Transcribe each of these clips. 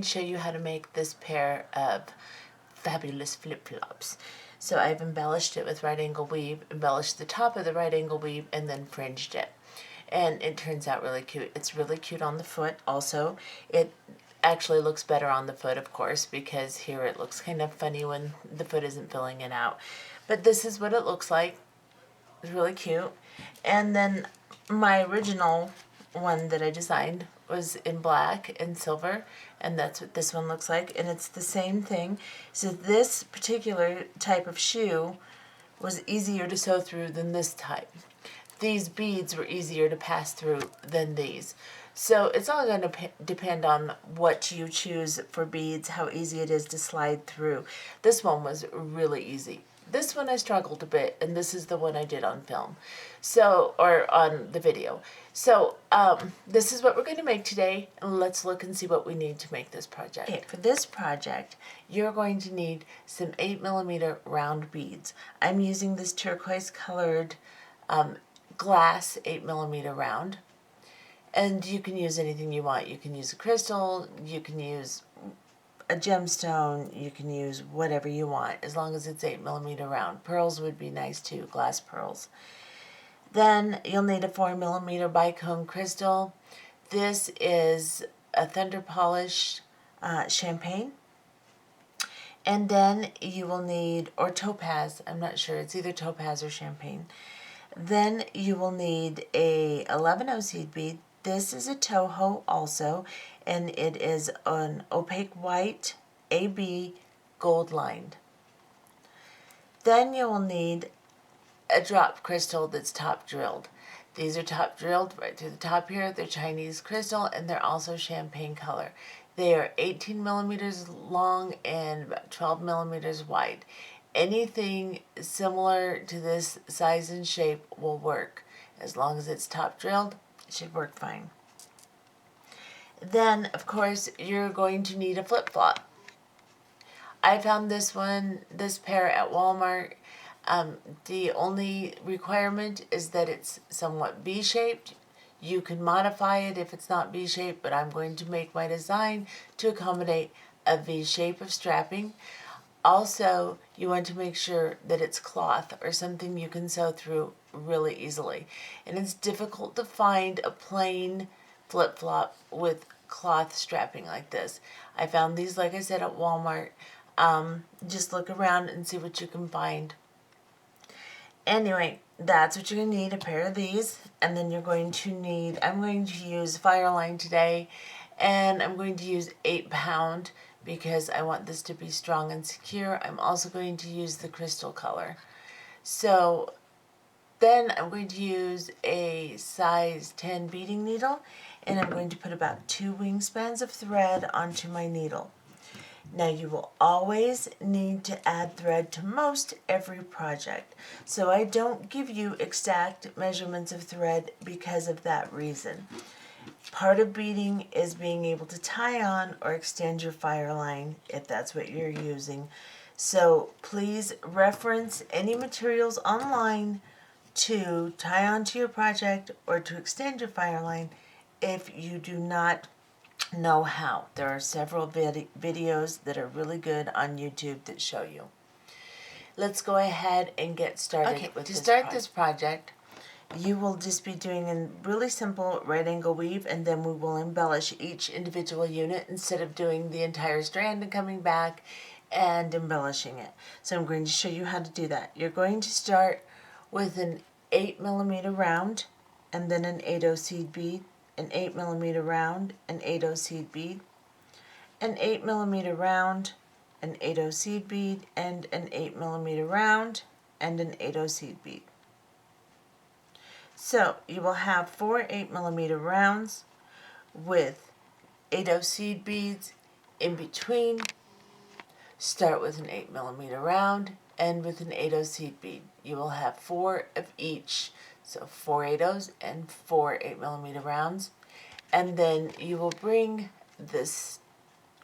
to show you how to make this pair of fabulous flip-flops. So I've embellished it with right angle weave, embellished the top of the right angle weave, and then fringed it. And it turns out really cute. It's really cute on the foot also. It actually looks better on the foot, of course, because here it looks kind of funny when the foot isn't filling it out. But this is what it looks like. It's really cute. And then my original one that I designed was in black and silver, and that's what this one looks like, and it's the same thing. So this particular type of shoe was easier to sew through than this type. These beads were easier to pass through than these. So it's all going to depend on what you choose for beads, how easy it is to slide through. This one was really easy. This one I struggled a bit, and this is the one I did on film, so, or on the video. So this is what we're going to make today, and let's look and see what we need to make this project. Okay, for this project, you're going to need some 8mm round beads. I'm using this turquoise colored glass 8mm round, and you can use anything you want. You can use a crystal, you can use a gemstone, you can use whatever you want as long as it's 8mm round. Pearls would be nice too, glass pearls. Then you'll need a 4mm bicone crystal. This is a thunder polish champagne. And then you will need, or topaz, I'm not sure, it's either topaz or champagne. Then you will need a 11 seed bead. This is a Toho also, and it is an opaque white AB gold lined. Then you will need a drop crystal that's top drilled. These are top drilled right through the top here. They're Chinese crystal, and they're also champagne color. They are 18mm long and about 12mm wide. Anything similar to this size and shape will work. As long as it's top drilled, it should work fine. Then, of course, you're going to need a flip-flop. I found this pair at Walmart. The only requirement is that it's somewhat V-shaped. You can modify it if it's not V-shaped, but I'm going to make my design to accommodate a V shape of strapping. Also, you want to make sure that it's cloth or something you can sew through really easily. And it's difficult to find a plain flip-flop with cloth strapping like this. I found these, like I said, at Walmart. Just look around and see what you can find. Anyway, that's what you're going to need, a pair of these. And then you're going to need, I'm going to use Fireline today, and I'm going to use 8-pound because I want this to be strong and secure. I'm also going to use the crystal color. So then I'm going to use a size 10 beading needle, and I'm going to put about 2 wingspans of thread onto my needle. Now you will always need to add thread to most every project, so I don't give you exact measurements of thread because of that reason. Part of beading is being able to tie on or extend your Fireline if that's what you're using. So please reference any materials online to tie onto your project or to extend your Fireline if you do not know how. There are several videos that are really good on YouTube that show you. Let's go ahead and get started with this project. To start this project, you will just be doing a really simple right angle weave, and then we will embellish each individual unit instead of doing the entire strand and coming back and embellishing it. So I'm going to show you how to do that. You're going to start with an 8mm round, and then an 8/0 seed bead, an 8mm round, an 8/0 seed bead, an 8mm round, an 8/0 seed bead, and an 8mm round, and an 8/0 seed bead. So you will have 4 8mm rounds with 8/0 seed beads in between. Start with an 8mm round, end with an 8/0 seed bead. You will have 4 of each, so 4 8/0s and 4 8mm rounds. And then you will bring this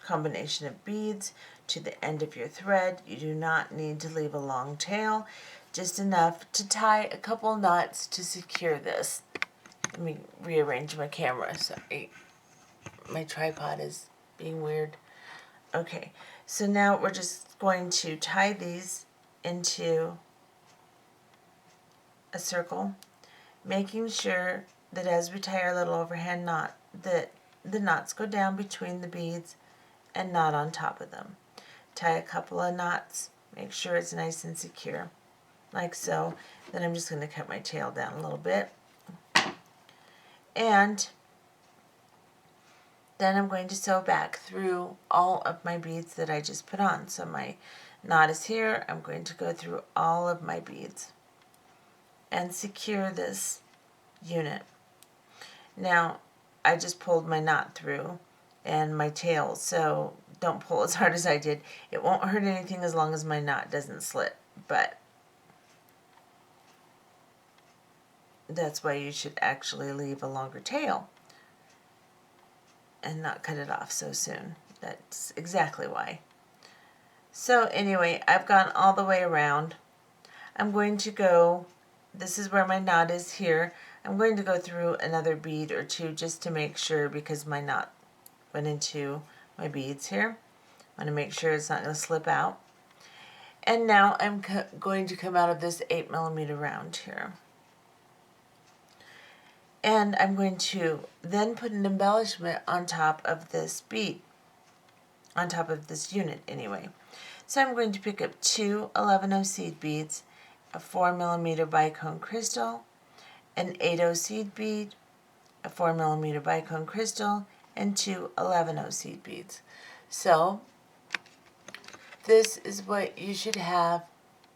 combination of beads to the end of your thread. You do not need to leave a long tail, just enough to tie a couple knots to secure this. Let me rearrange my camera. Sorry, my tripod is being weird. Okay, so now we're just going to tie these into a circle, making sure that as we tie our little overhand knot, that the knots go down between the beads and not on top of them. Tie a couple of knots, make sure it's nice and secure, like so. Then I'm just going to cut my tail down a little bit. And then I'm going to sew back through all of my beads that I just put on. So my knot is here. I'm going to go through all of my beads and secure this unit. Now, I just pulled my knot through and my tail, so don't pull as hard as I did. It won't hurt anything as long as my knot doesn't slip, but that's why you should actually leave a longer tail and not cut it off so soon. That's exactly why. So anyway, I've gone all the way around. I'm going to go, this is where my knot is here. I'm going to go through another bead or two just to make sure, because my knot went into my beads here. I want to make sure it's not going to slip out. And now I'm going to come out of this 8mm round here. And I'm going to then put an embellishment on top of this bead, on top of this unit anyway. So I'm going to pick up two 11-0 seed beads, a 4mm bicone crystal, an 8-0 seed bead, a 4mm bicone crystal, and two 11-0 seed beads. So this is what you should have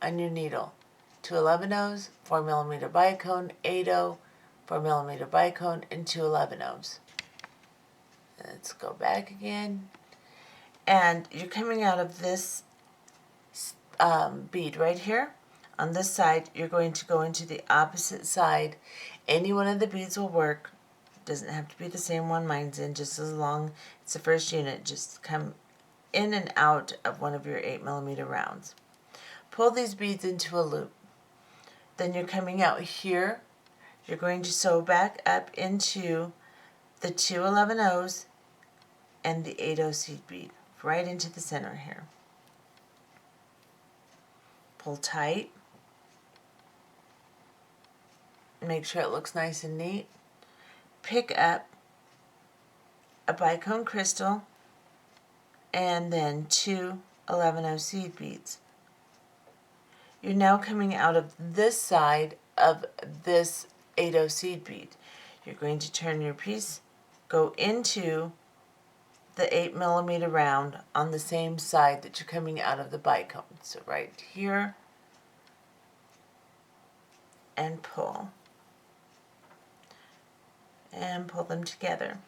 on your needle. Two 11-0s, 4mm bicone, 8-0, 4mm bicone, and two 11-0s. Let's go back again. And you're coming out of this bead right here. On this side, you're going to go into the opposite side. Any one of the beads will work. Doesn't have to be the same one mine's in, just as long as it's the first unit. Just come in and out of one of your 8mm rounds. Pull these beads into a loop. Then you're coming out here. You're going to sew back up into the two 11-0s and the 8-0 seed bead, right into the center here. Pull tight. Make sure it looks nice and neat. Pick up a bicone crystal and then two 11-0 seed beads. You're now coming out of this side of this 8-0 seed bead. You're going to turn your piece, go into the 8mm round on the same side that you're coming out of the bicone. So right here, and pull. And pull them together.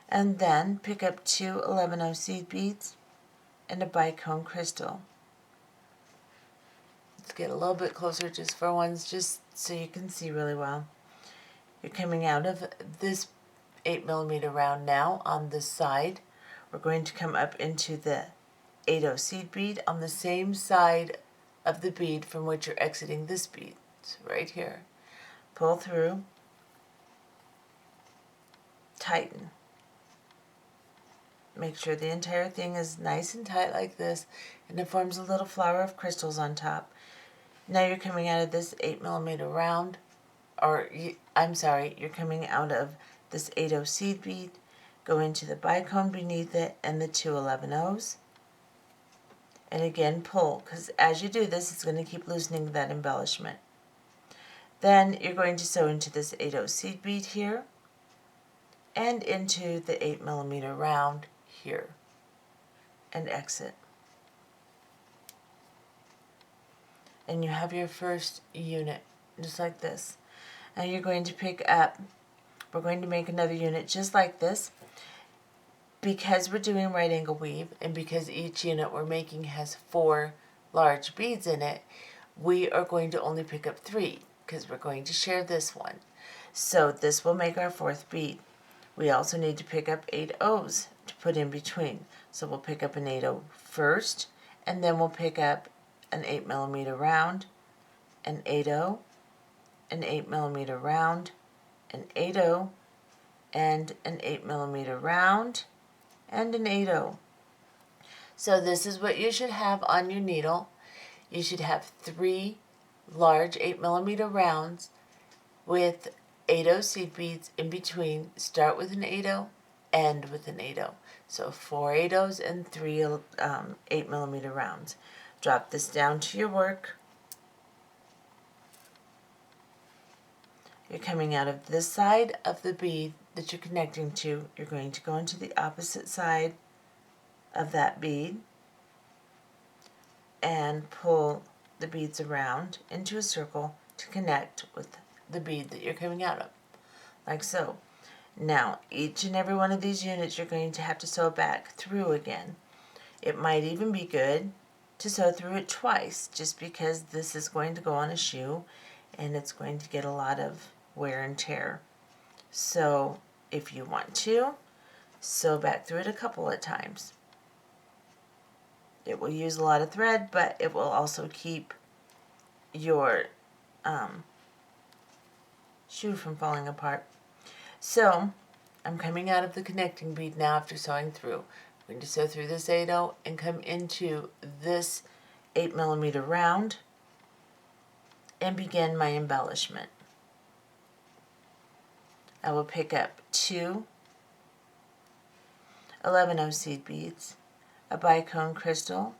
And then pick up two 11-0 seed beads and a bicone crystal. Let's get a little bit closer just for once, just so you can see really well. You're coming out of this 8mm round now on this side. We're going to come up into the 8-0 seed bead on the same side of the bead from which you're exiting this bead. So right here. Pull through. Tighten. Make sure the entire thing is nice and tight like this, and it forms a little flower of crystals on top. Now you're coming out of this 8mm round, you're coming out of this 8-0 seed bead, go into the bicone beneath it and the two 11-0s. And again pull, because as you do this, it's going to keep loosening that embellishment. Then you're going to sew into this 8-0 seed bead here, and into the 8mm round here, and exit. And you have your first unit, just like this. Now you're going to pick up, we're going to make another unit just like this. Because we're doing right angle weave, and because each unit we're making has 4 large beads in it, we are going to only pick up 3, because we're going to share this one. So this will make our 4th bead. We also need to pick up 8 O's to put in between. So we'll pick up an 8-0 first, and then we'll pick up an 8mm round, an 8-0, an 8mm round, an 8-0, and an 8mm round, and an 8/0. So this is what you should have on your needle. You should have 3 large 8mm rounds with 8/0 seed beads in between. Start with an 8/0, end with an 8/0. So 4 8/0s and 3 8mm rounds. Drop this down to your work. You're coming out of this side of the bead that you're connecting to. You're going to go into the opposite side of that bead and pull the beads around into a circle to connect with the bead that you're coming out of, like so. Now, each and every one of these units you're going to have to sew back through again. It might even be good to sew through it twice, just because this is going to go on a shoe and it's going to get a lot of wear and tear. So if you want to, sew back through it a couple of times. It will use a lot of thread, but it will also keep your shoe from falling apart. So I'm coming out of the connecting bead now after sewing through. I'm going to sew through this 8/0 and come into this 8mm round and begin my embellishment. I will pick up 2 11/0 seed beads, a bicone crystal,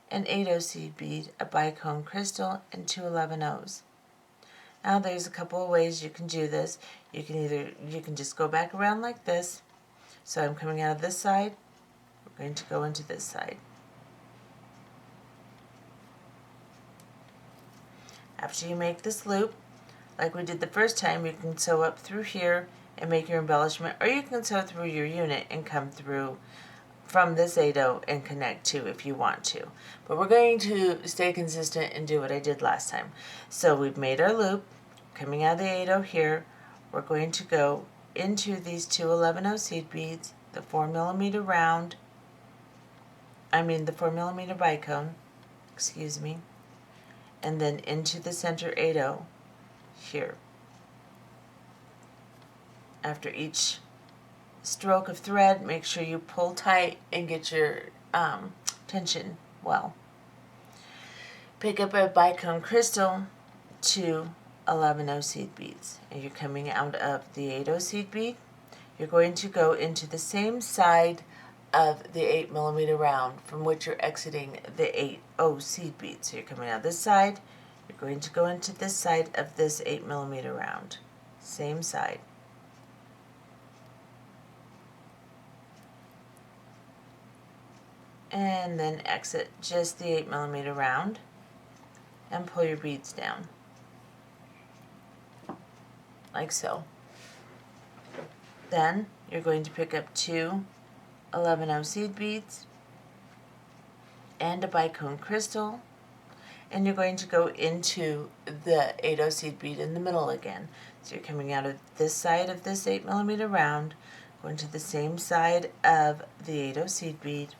an 8/0 seed bead, a bicone crystal, and 2 11/0s. Now there's a couple of ways you can do this. You can just go back around like this. So I'm coming out of this side, we're going to go into this side. After you make this loop, like we did the first time, you can sew up through here and make your embellishment, or you can sew through your unit and come through from this 8/0 and connect too if you want to. But we're going to stay consistent and do what I did last time. So we've made our loop, coming out of the 8/0 here, we're going to go into these 2 11/0 seed beads, the 4mm round, the 4mm bicone, excuse me, and then into the center 8/0 here. After each stroke of thread, make sure you pull tight and get your tension well. Pick up a bicone crystal, 2 11/0 seed beads, and you're coming out of the 8/0 seed bead. You're going to go into the same side of the 8mm round from which you're exiting the 8/0 seed bead. So you're coming out this side, you're going to go into this side of this 8mm round, same side. And then exit just the 8mm round and pull your beads down, like so. Then you're going to pick up 2 11/0 seed beads and a bicone crystal, and you're going to go into the 8/0 seed bead in the middle again. So you're coming out of this side of this 8mm round, going to the same side of the 8/0 seed bead,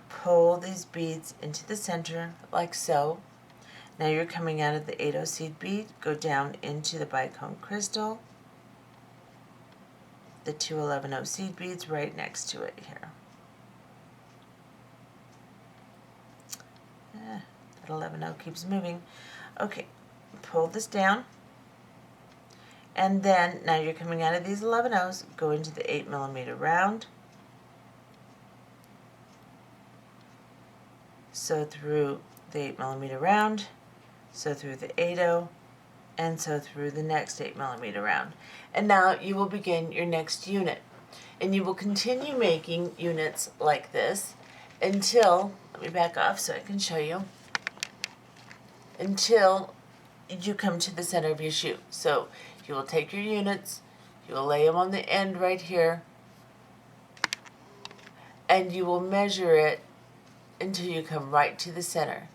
pull these beads into the center like so. Now you're coming out of the 8/0 seed bead, go down into the bicone crystal, the 2 11/0 seed beads right next to it here. That 11/0 keeps moving. Okay, pull this down, and then now you're coming out of these 11/0s, go into the 8mm round, sew through the 8mm round, sew through the 8/0, and sew through the next 8mm round. And now you will begin your next unit. And you will continue making units like this until, let me back off so I can show you, until you come to the center of your shoe. So you will take your units, you will lay them on the end right here, and you will measure it until you come right to the center.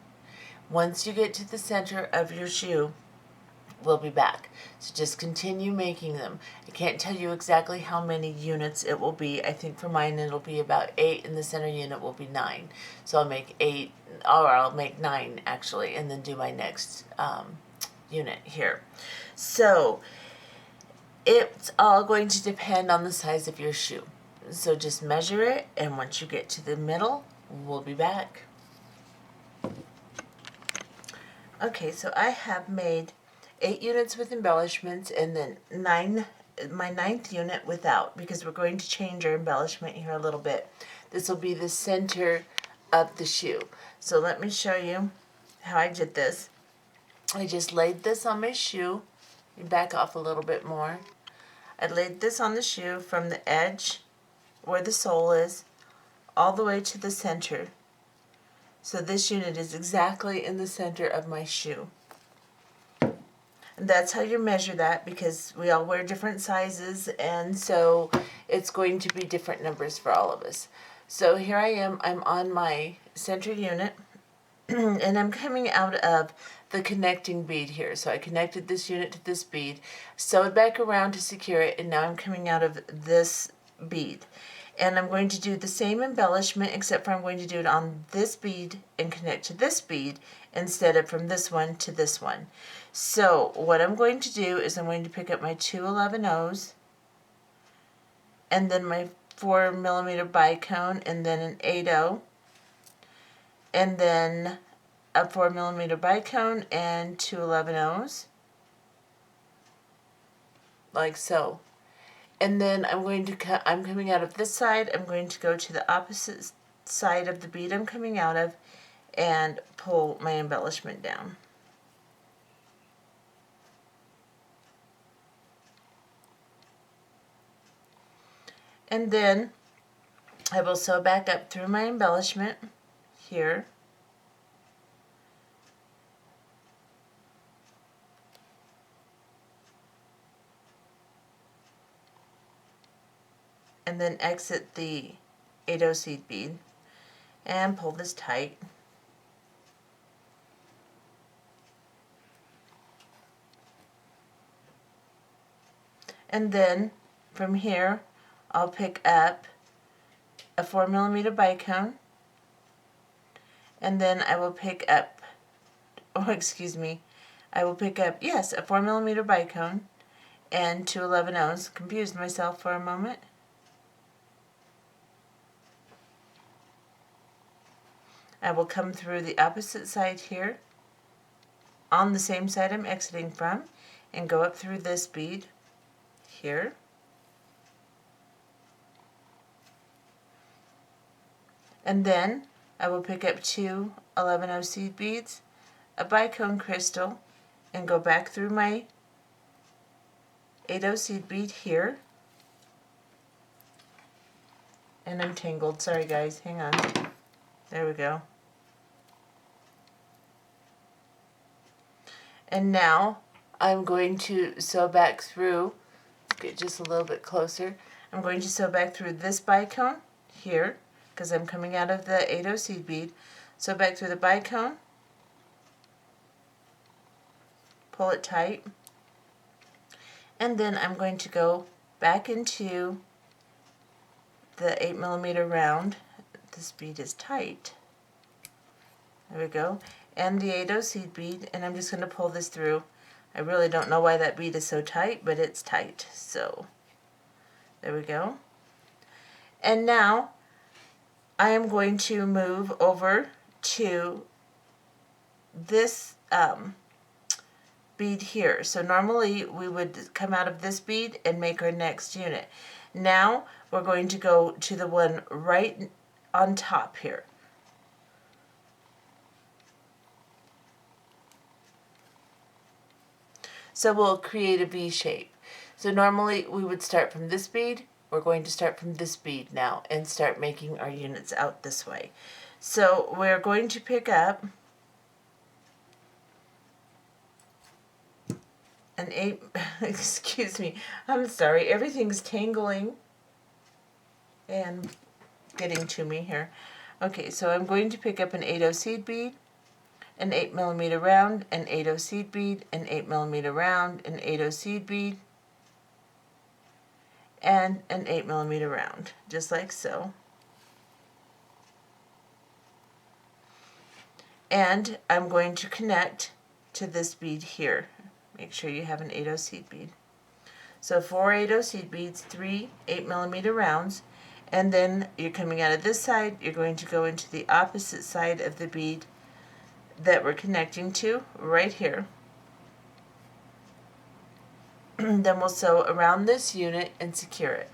Once you get to the center of your shoe, we'll be back. So just continue making them. I can't tell you exactly how many units it will be. I think for mine it'll be about 8 and the center unit will be 9. So I'll make 8, or I'll make 9 actually, and then do my next unit here. So It's all going to depend on the size of your shoe. So just measure it, and once you get to the middle, we'll be back. Okay, so I have made 8 units with embellishments and then my 9th unit without, because we're going to change our embellishment here a little bit. This will be the center of the shoe. So let me show you how I did this. I just laid this on my shoe. You back off a little bit more. I laid this on the shoe from the edge where the sole is all the way to the center. So this unit is exactly in the center of my shoe. And that's how you measure that, because we all wear different sizes, and so it's going to be different numbers for all of us. So here I am, I'm on my center unit, and I'm coming out of the connecting bead here. So I connected this unit to this bead, sewed back around to secure it, and now I'm coming out of this bead. And I'm going to do the same embellishment, except for I'm going to do it on this bead and connect to this bead instead of from this one to this one. So what I'm going to do is I'm going to pick up my 211Os and then my 4mm bicone and then an 8O and then a 4mm bicone and 211Os, like so. And then I'm going to I'm coming out of this side, I'm going to go to the opposite side of the bead I'm coming out of and pull my embellishment down. And then I will sew back up through my embellishment here. And then exit the 8O seed bead and pull this tight. And then from here I'll pick up a 4mm bicone, and then I will pick up, I will pick up, yes, a 4mm bicone and 211Os. Confused myself for a moment. I will come through the opposite side here on the same side I'm exiting from and go up through this bead here. And then I will pick up 2 11O seed beads, a bicone crystal, and go back through my 8O seed bead here. And I'm tangled. Sorry guys, hang on. There we go. And now I'm going to sew back through, get just a little bit closer. I'm going to sew back through this bicone here, because I'm coming out of the 8O seed bead. Sew back through the bicone, pull it tight, and then I'm going to go back into the 8mm round. This bead is tight. There we go. And the 8O seed bead, and I'm just going to pull this through. I really don't know why that bead is so tight, but it's tight. So there we go. And now I am going to move over to this bead here. So normally we would come out of this bead and make our next unit. Now we're going to go to the one right on top here. So we'll create a V shape. So normally we would start from this bead. We're going to start from this bead now and start making our units out this way. So we're going to pick up an 8, excuse me, I'm sorry, everything's tangling and getting to me here. Okay, so I'm going to pick up an 8O seed bead, an 8mm round, an 8O seed bead, an 8mm round, an 8O seed bead, and an 8mm round, just like so. And I'm going to connect to this bead here. Make sure you have an 8O seed bead. So 4 8/0 seed beads, 3 8mm rounds, and then you're coming out of this side, you're going to go into the opposite side of the bead that we're connecting to right here. Then we'll sew around this unit and secure it.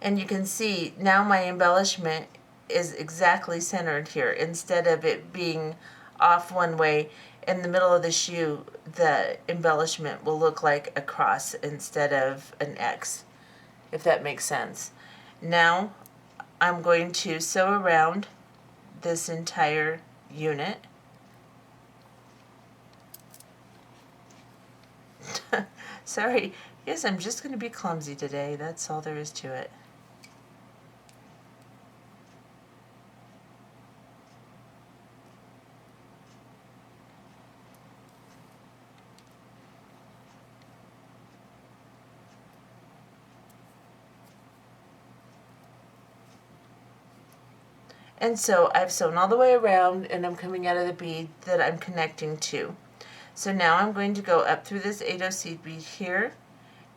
And you can see now my embellishment is exactly centered here. Instead of it being off one way, in the middle of the shoe, the embellishment will look like a cross instead of an X, if that makes sense. Now I'm going to sew around this entire unit. Sorry, yes, I'm just going to be clumsy today. That's all there is to it. And so I've sewn all the way around and I'm coming out of the bead that I'm connecting to. So now I'm going to go up through this 8/0 seed bead here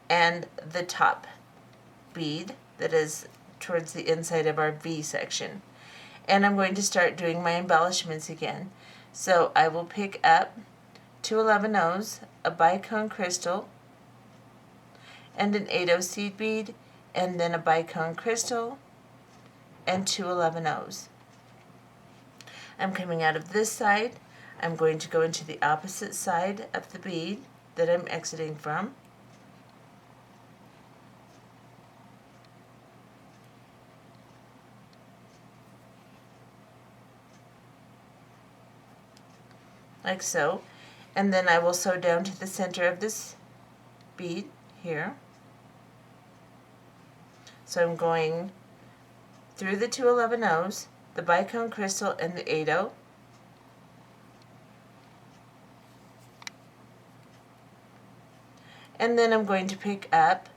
and the top bead that is towards the inside of our V section. And I'm going to start doing my embellishments again. So I will pick up 2 11/0s, a bicone crystal, and an 8/0 seed bead, and then a bicone crystal, and 2 11/0s. I'm coming out of this side. I'm going to go into the opposite side of the bead that I'm exiting from. Like so. And then I will sew down to the center of this bead here. So I'm going through the 2 11/0s, the bicone crystal, and the 8/0. And then I'm going to pick up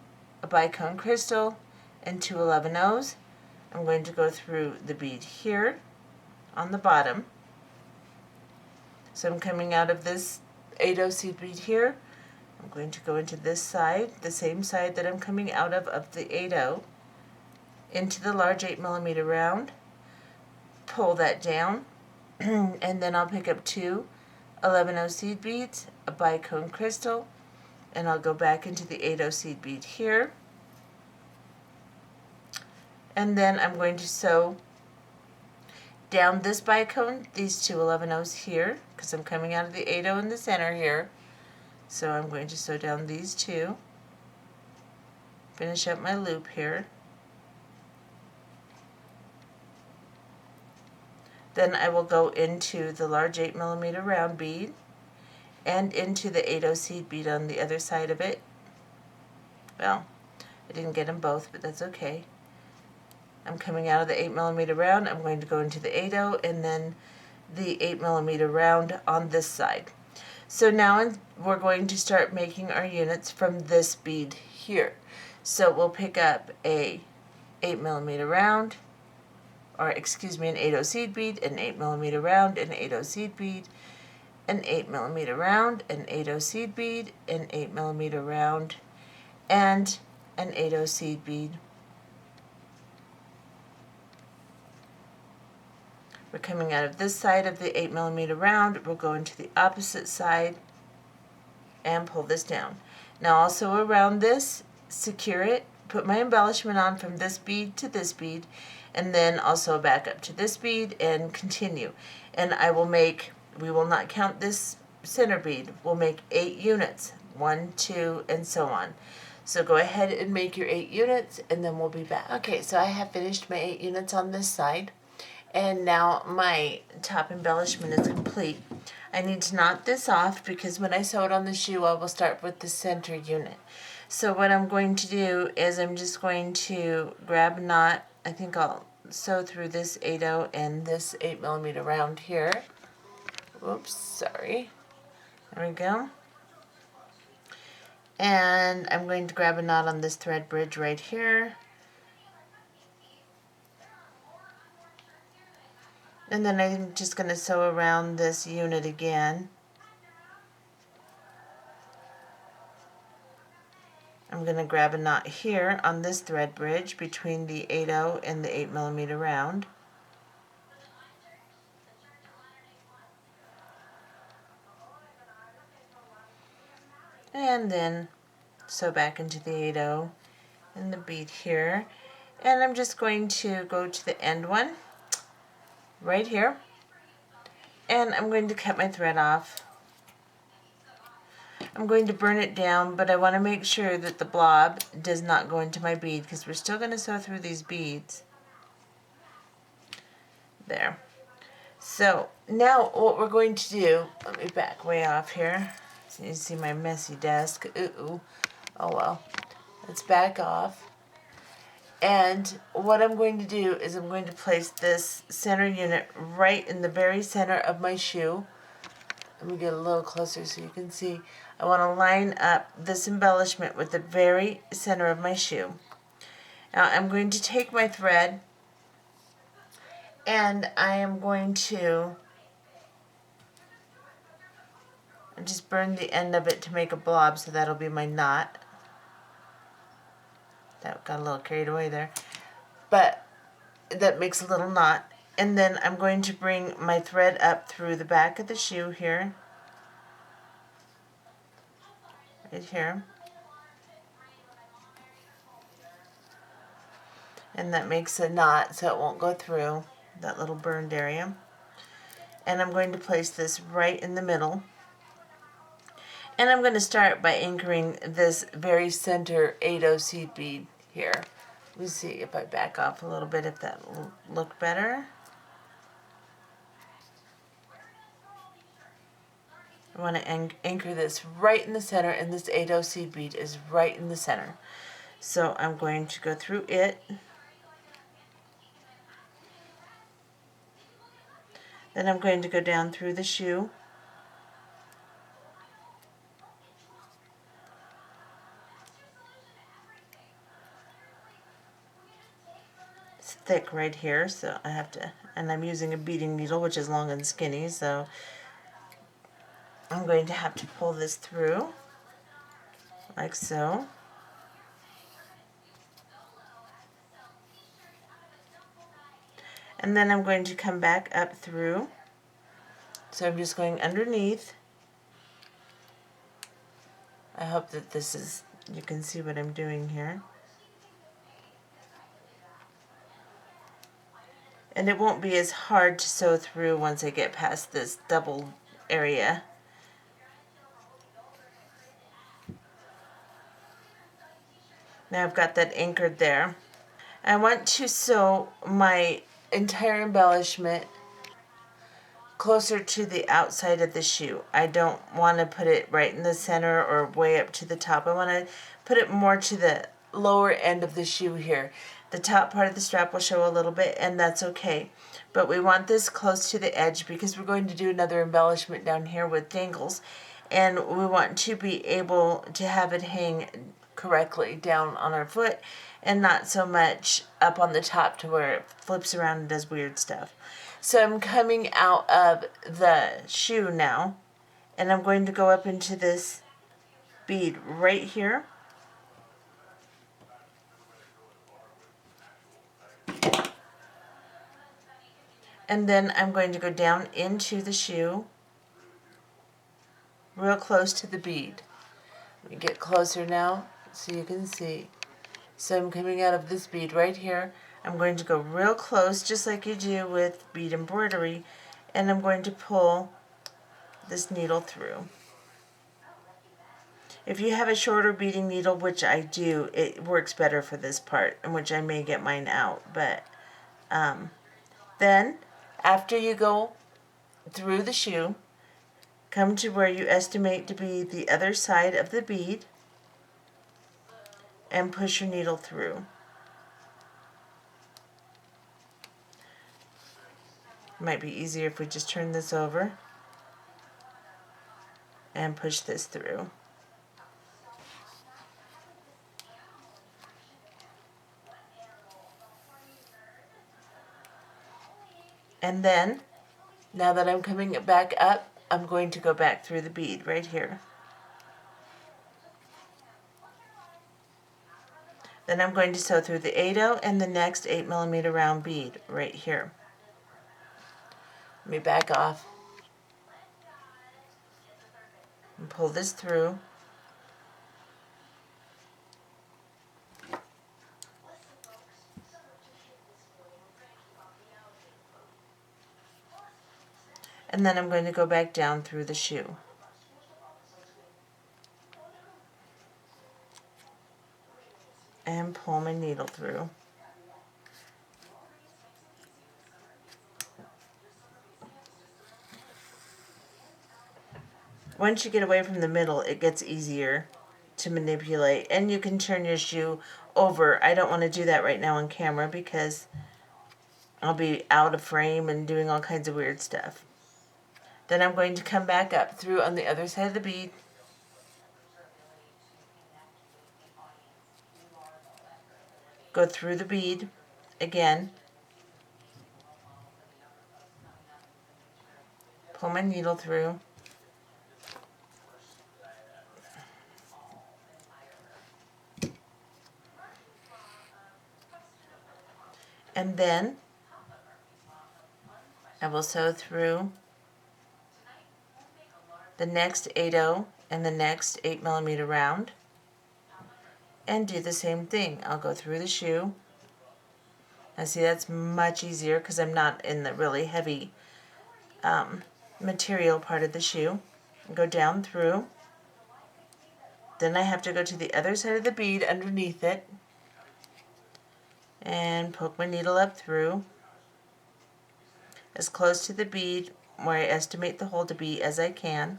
a bicone crystal and 2 11/0s. I'm going to go through the bead here on the bottom. So I'm coming out of this 8/0 seed bead here. I'm going to go into this side, the same side that I'm coming out of the 8/0, into the large 8mm round, pull that down, and then I'll pick up 2 11/0 seed beads, a bicone crystal, and I'll go back into the 8/0 seed bead here. And then I'm going to sew down this bicone, these 2 11/0s here, because I'm coming out of the 8/0 in the center here. So I'm going to sew down these two, finish up my loop here. Then I will go into the large 8mm round bead and into the 8/0 seed bead on the other side of it. Well, I didn't get them both, but that's okay. I'm coming out of the 8mm round. I'm going to go into the 8/0 and then the 8mm round on this side. So now we're going to start making our units from this bead here. So we'll pick up a 8mm round, or excuse me, an 8/0 seed bead, an 8mm round, an 8/0 seed bead, an 8mm round, an 8/0 seed bead, an 8mm round, and an 8/0 seed bead. We're coming out of this side of the 8mm round. We'll go into the opposite side and pull this down. Now also around this, secure it, put my embellishment on from this bead to this bead, and then also back up to this bead and continue. And we will not count this center bead, we'll make 8 units, 1, 2, and so on. So go ahead and make your 8 units and then we'll be back. Okay, so I have finished my 8 units on this side. And now my top embellishment is complete. I need to knot this off because when I sew it on the shoe, I will start with the center unit. So what I'm going to do is I'm just going to grab a knot. I think I'll sew through this 8/0 and this 8mm round here. Whoops, sorry. There we go. And I'm going to grab a knot on this thread bridge right here. And then I'm just going to sew around this unit again. grab a knot here on this thread bridge between the 8/0 and the 8mm round. And then sew back into the 8/0 and the bead here. And I'm just going to go to the end one right here, and I'm going to cut my thread off. I'm going to burn it down, but I want to make sure that the blob does not go into my bead because we're still going to sew through these beads. There. So now what we're going to do, let me back way off here so you see my messy desk. Ooh. Oh well. Let's back off. And what I'm going to do is I'm going to place this center unit right in the very center of my shoe. Let me get a little closer so you can see. I want to line up this embellishment with the very center of my shoe. Now I'm going to take my thread and I am going to just burn the end of it to make a blob, so that'll be my knot. That got a little carried away there. But that makes a little knot. And then I'm going to bring my thread up through the back of the shoe here. Right here. And that makes a knot so it won't go through that little burned area. And I'm going to place this right in the middle. And I'm going to start by anchoring this very center 8/0 seed bead here. Let me see if I back off a little bit, if that will look better. I want to anchor this right in the center, and this 8/0 seed bead is right in the center. So I'm going to go through it. Then I'm going to go down through the shoe. It's thick right here, so I have to, and I'm using a beading needle, which is long and skinny, so I'm going to have to pull this through, like so. And then I'm going to come back up through. So I'm just going underneath. I hope that this is, you can see what I'm doing here. And it won't be as hard to sew through once I get past this double area. Now I've got that anchored there. I want to sew my entire embellishment closer to the outside of the shoe. I don't want to put it right in the center or way up to the top. I want to put it more to the lower end of the shoe here. The top part of the strap will show a little bit, and that's okay. But we want this close to the edge because we're going to do another embellishment down here with dangles, and we want to be able to have it hang correctly down on our foot and not so much up on the top to where it flips around and does weird stuff. So I'm coming out of the shoe now, and I'm going to go up into this bead right here. And then I'm going to go down into the shoe, real close to the bead. Let me get closer now so you can see. So I'm coming out of this bead right here. I'm going to go real close, just like you do with bead embroidery, and I'm going to pull this needle through. If you have a shorter beading needle, which I do, it works better for this part, in which I may get mine out. But then, after you go through the shoe, come to where you estimate to be the other side of the bead and push your needle through. It might be easier if we just turn this over and push this through. And then, now that I'm coming back up, I'm going to go back through the bead right here. Then I'm going to sew through the 8/0 and the next 8mm round bead right here. Let me back off. And pull this through. And then I'm going to go back down through the shoe. And pull my needle through. Once you get away from the middle, it gets easier to manipulate, and you can turn your shoe over. I don't want to do that right now on camera because I'll be out of frame and doing all kinds of weird stuff. Then I'm going to come back up through on the other side of the bead. Go through the bead again. Pull my needle through. And then I will sew through the next 8/0 and the next 8mm round and do the same thing. I'll go through the shoe. Now see, that's much easier because I'm not in the really heavy material part of the shoe. Go down through. Then I have to go to the other side of the bead underneath it and poke my needle up through as close to the bead where I estimate the hole to be as I can.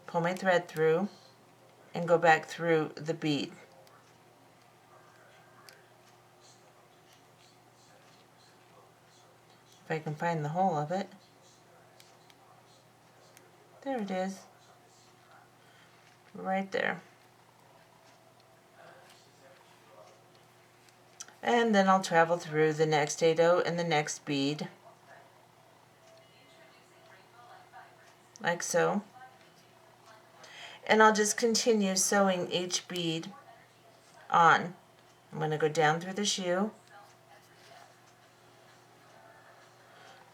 Pull my thread through and go back through the bead. If I can find the hole of it. There it is. Right there. And then I'll travel through the next 8/0 and the next bead. Like so. And I'll just continue sewing each bead on. I'm going to go down through the shoe,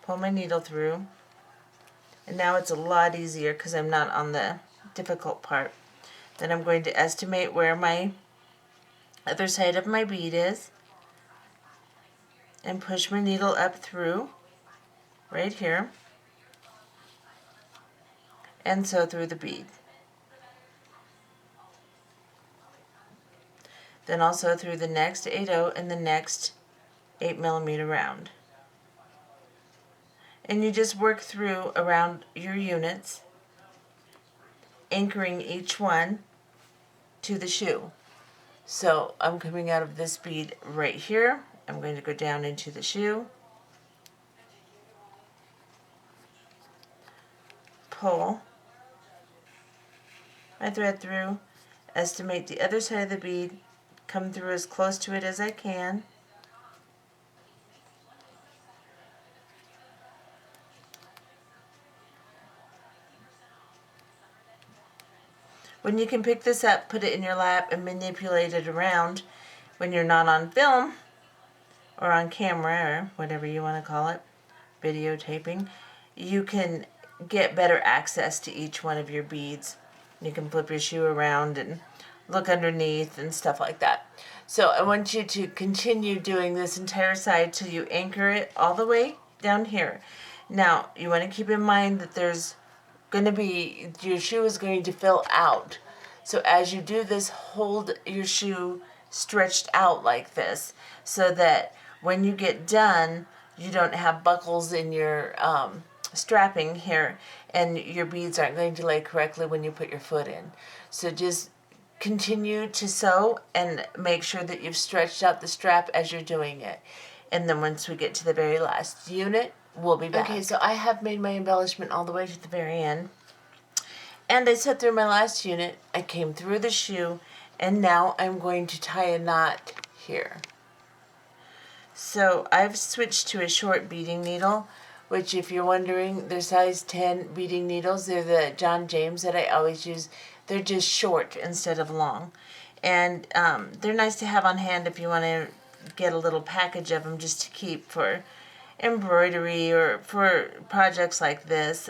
pull my needle through, and now it's a lot easier because I'm not on the difficult part. Then I'm going to estimate where my other side of my bead is and push my needle up through right here and sew through the bead. Then I'll sew through the next 8/0 and the next 8mm round. And you just work through around your units, anchoring each one to the shoe. So I'm coming out of this bead right here. I'm going to go down into the shoe, pull my thread through, estimate the other side of the bead, come through as close to it as I can, when you can pick this up, put it in your lap and manipulate it around when you're not on film or on camera or whatever you want to call it, videotaping, you can get better access to each one of your beads. You can flip your shoe around and look underneath and stuff like that. So I want you to continue doing this entire side till you anchor it all the way down here. Now, you want to keep in mind that there's going to be, your shoe is going to fill out. So as you do this, hold your shoe stretched out like this so that when you get done, you don't have buckles in your strapping here and your beads aren't going to lay correctly when you put your foot in. So just continue to sew and make sure that you've stretched out the strap as you're doing it. And then once we get to the very last unit, we'll be back. Okay, so I have made my embellishment all the way to the very end. And I set through my last unit. I came through the shoe, and now I'm going to tie a knot here. So I've switched to a short beading needle, which if you're wondering, they're size 10 beading needles. They're the John James that I always use. They're just short instead of long. And they're nice to have on hand if you want to get a little package of them just to keep for embroidery or for projects like this,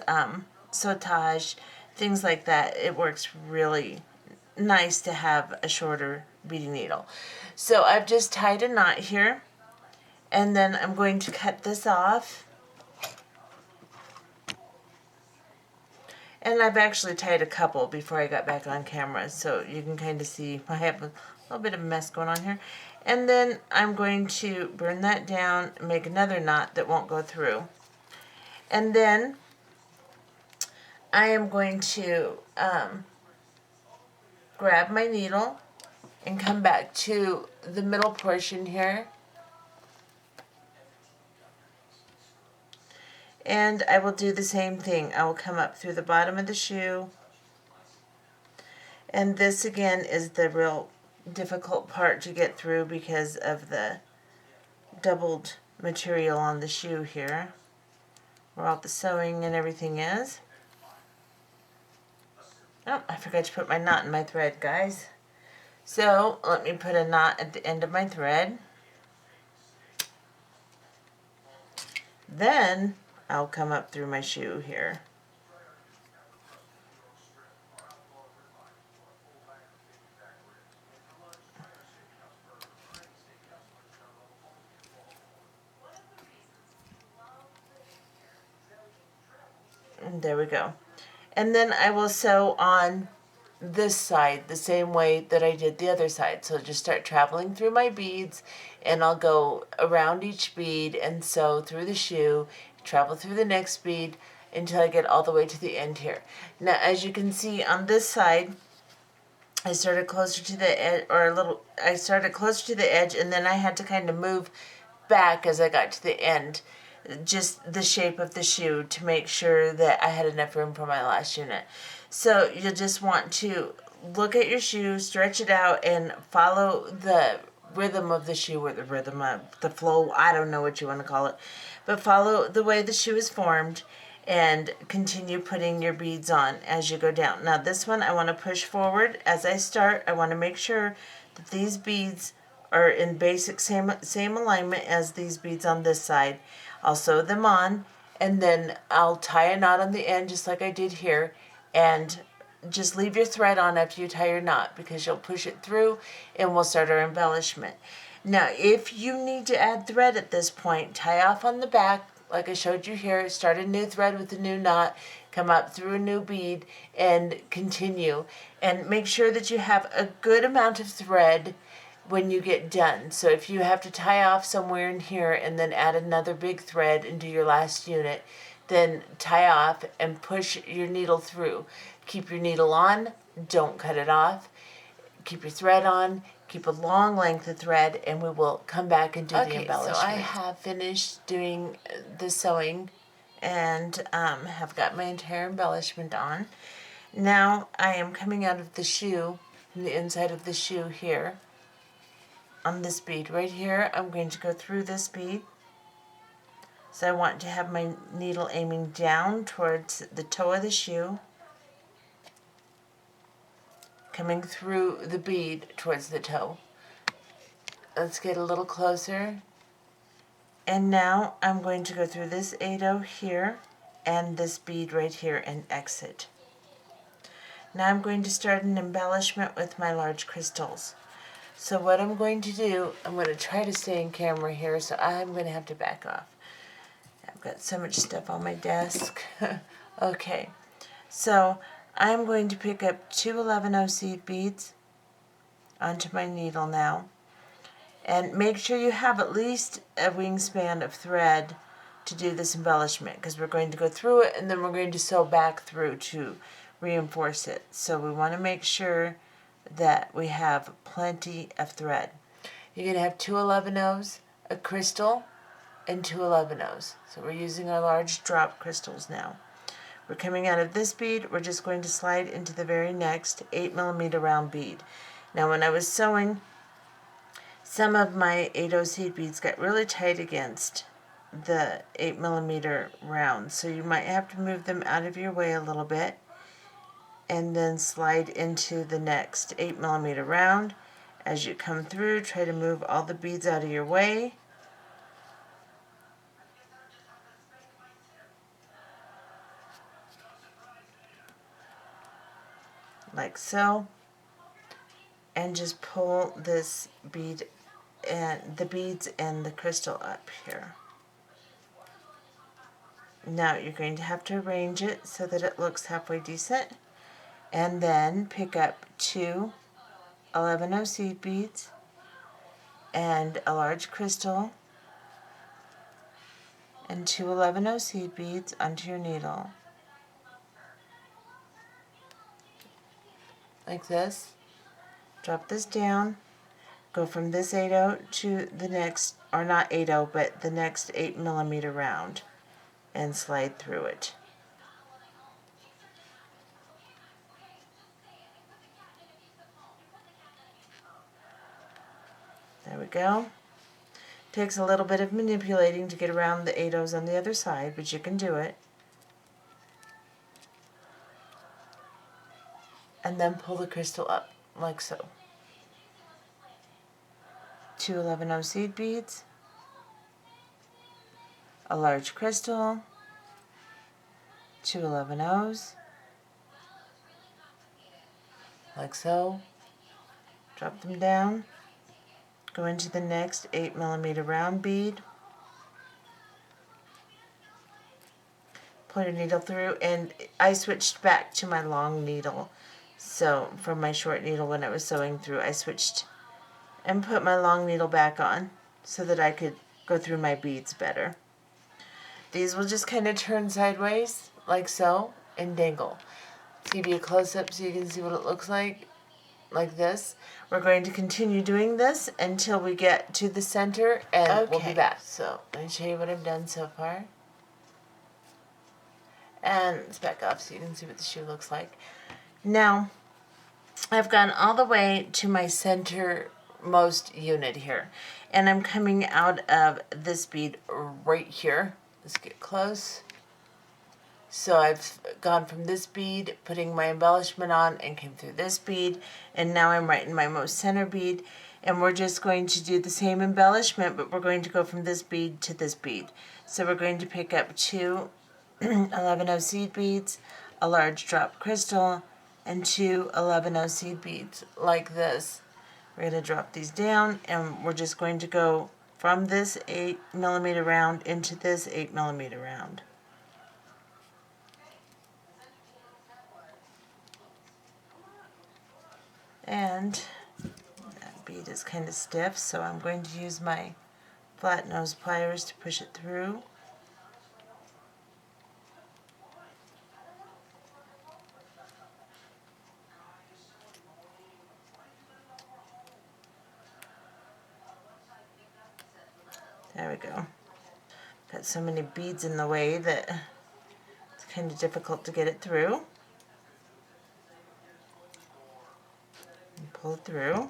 sautage, things like that. It works really nice to have a shorter beading needle. So I've just tied a knot here, and then I'm going to cut this off. And I've actually tied a couple before I got back on camera, so you can kind of see I have a little bit of a mess going on here. And then I'm going to burn that down, make another knot that won't go through. And then I am going to grab my needle and come back to the middle portion here. And I will do the same thing. I will come up through the bottom of the shoe. And this again is the real difficult part to get through because of the doubled material on the shoe here, where all the sewing and everything is. Oh, I forgot to put my knot in my thread, guys. So let me put a knot at the end of my thread. Then I'll come up through my shoe here. And there we go. And then I will sew on this side the same way that I did the other side. So just start traveling through my beads, and I'll go around each bead and sew through the shoe, travel through the next bead until I get all the way to the end here. Now, as you can see on this side, I started closer to the edge, I started closer to the edge, and then I had to kind of move back as I got to the end, just the shape of the shoe, to make sure that I had enough room for my last unit. So you'll just want to look at your shoe, stretch it out, and follow the rhythm of the shoe, or the rhythm of the flow, I don't know what you want to call it, but follow the way the shoe is formed and continue putting your beads on as you go down. Now this one I want to push forward as I start. I want to make sure that these beads are in basic same alignment as these beads on this side. I'll sew them on, and then I'll tie a knot on the end just like I did here, and just leave your thread on after you tie your knot, because you'll push it through and we'll start our embellishment. Now if you need to add thread at this point, tie off on the back like I showed you here, start a new thread with a new knot, come up through a new bead, and continue. And make sure that you have a good amount of thread when you get done. So if you have to tie off somewhere in here and then add another big thread into your last unit, then tie off and push your needle through. Keep your needle on, don't cut it off. Keep your thread on, keep a long length of thread, and we will come back and do the embellishment. So I have finished doing the sewing and have got my entire embellishment on. Now I am coming out of the shoe, from the inside of the shoe here, on this bead right here. I'm going to go through this bead. So I want to have my needle aiming down towards the toe of the shoe, coming through the bead towards the toe. Let's get a little closer. And now I'm going to go through this 8-0 here and this bead right here and exit. Now I'm going to start an embellishment with my large crystals. So what I'm going to do, I'm going to try to stay in camera here, so I'm going to have to back off. I've got so much stuff on my desk. Okay, so I'm going to pick up 2 11-0 seed beads onto my needle now. And make sure you have at least a wingspan of thread to do this embellishment, because we're going to go through it and then we're going to sew back through to reinforce it. So we want to make sure that we have plenty of thread. You're going to have 2 11-0s, a crystal, and 2 11-0s. So we're using our large drop crystals now. We're coming out of this bead, we're just going to slide into the very next 8mm round bead. Now when I was sewing, some of my 8-0 seed beads got really tight against the 8mm round, so you might have to move them out of your way a little bit and then slide into the next 8mm round. As you come through, try to move all the beads out of your way. Like so. And just pull this bead and the beads and the crystal up here. Now you're going to have to arrange it so that it looks halfway decent, and then pick up 2 11-0 seed beads and a large crystal and 2 11-0 seed beads onto your needle. Like this. Drop this down. Go from this 8-0 to the next, or not 8-0, but the next 8mm round, and slide through it. There we go. Takes a little bit of manipulating to get around the 8-0s on the other side, but you can do it. And then pull the crystal up, like so. 2 11-0 seed beads, a large crystal, 2 11-0s, like so. Drop them down. Go into the next 8mm round bead. Pull your needle through, and I switched back to my long needle. So from my short needle when I was sewing through, I switched and put my long needle back on so that I could go through my beads better. These will just kind of turn sideways, like so, and dangle. Give you a close-up so you can see what it looks like this. We're going to continue doing this until we get to the center, and we'll be back. So let me show you what I've done so far. And let's back up so you can see what the shoe looks like. Now, I've gone all the way to my centermost unit here, and I'm coming out of this bead right here. Let's get close. So I've gone from this bead, putting my embellishment on, and came through this bead, and now I'm right in my most center bead, and we're just going to do the same embellishment, but we're going to go from this bead to this bead. So we're going to pick up 2 11-0 seed beads, a large drop crystal, and 2 11-0 seed beads, like this. We're going to drop these down, and we're just going to go from this 8mm round into this 8mm round. And that bead is kind of stiff, so I'm going to use my flat nose pliers to push it through. There we go. Got so many beads in the way that it's kind of difficult to get it through. And pull it through.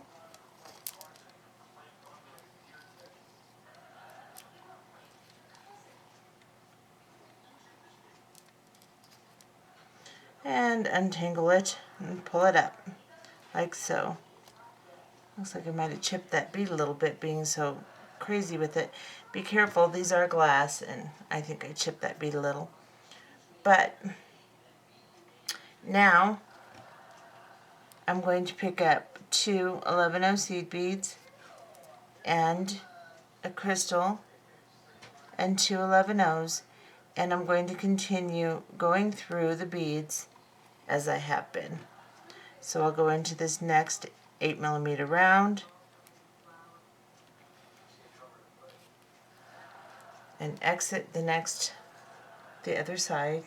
And untangle it and pull it up, like so. Looks like I might have chipped that bead a little bit, being so crazy with it. Be careful, these are glass, and I think I chipped that bead a little. But now I'm going to pick up 2 11-0 seed beads and a crystal and 2 11-0s, and I'm going to continue going through the beads as I have been. So I'll go into this next 8mm round and exit the other side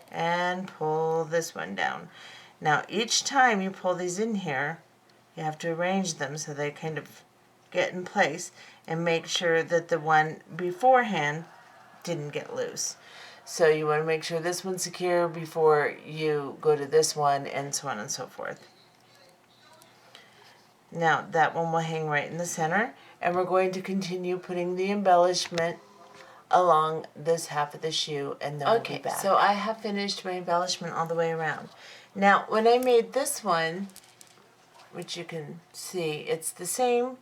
and pull this one down. Now each time you pull these in here, you have to arrange them so they kind of get in place, and make sure that the one beforehand didn't get loose. So you want to make sure this one's secure before you go to this one, and so on and so forth. Now that one will hang right in the center, and we're going to continue putting the embellishment along this half of the shoe, and then we'll be back. So I have finished my embellishment all the way around. Now, when I made this one, which you can see, it's the same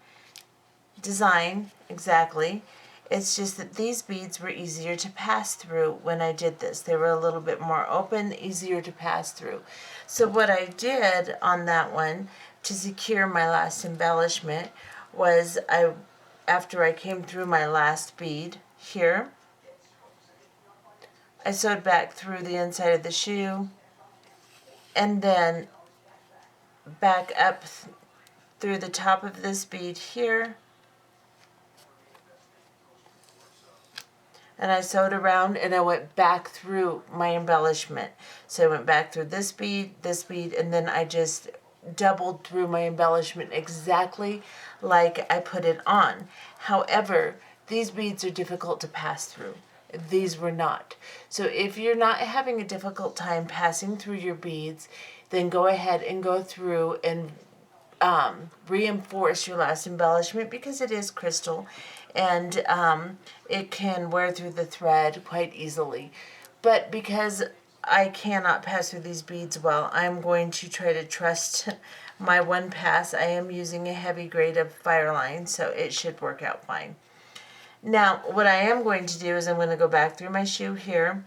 design exactly. It's just that these beads were easier to pass through when I did this. They were a little bit more open, easier to pass through. So what I did on that one to secure my last embellishment was after I came through my last bead here, I sewed back through the inside of the shoe and then back up through the top of this bead here, and I sewed around and I went back through my embellishment. So I went back through this bead, and then I just doubled through my embellishment exactly like I put it on. However, these beads are difficult to pass through. These were not. So if you're not having a difficult time passing through your beads, then go ahead and go through and reinforce your last embellishment, because it is crystal and it can wear through the thread quite easily. But because I cannot pass through these beads well, I'm going to try to trust my one pass. I am using a heavy grade of Fireline, so it should work out fine. Now, what I am going to do is I'm going to go back through my shoe here.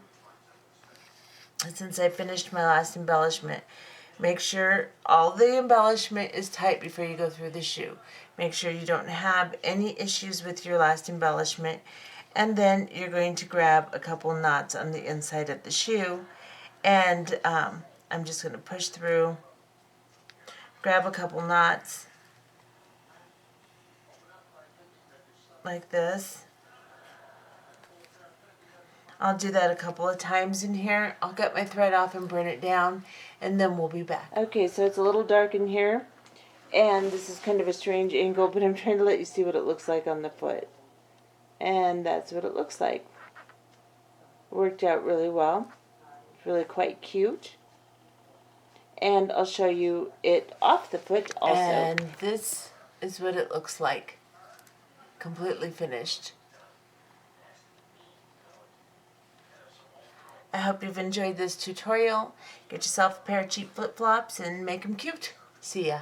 Since I finished my last embellishment, make sure all the embellishment is tight before you go through the shoe. Make sure you don't have any issues with your last embellishment. And then you're going to grab a couple knots on the inside of the shoe. And I'm just going to push through, grab a couple knots like this. I'll do that a couple of times in here. I'll get my thread off and burn it down, and then we'll be back. Okay, so it's a little dark in here, and this is kind of a strange angle, but I'm trying to let you see what it looks like on the foot. And that's what it looks like. Worked out really well. It's really quite cute. And I'll show you it off the foot also. And this is what it looks like. Completely finished. I hope you've enjoyed this tutorial. Get yourself a pair of cheap flip-flops and make them cute. See ya.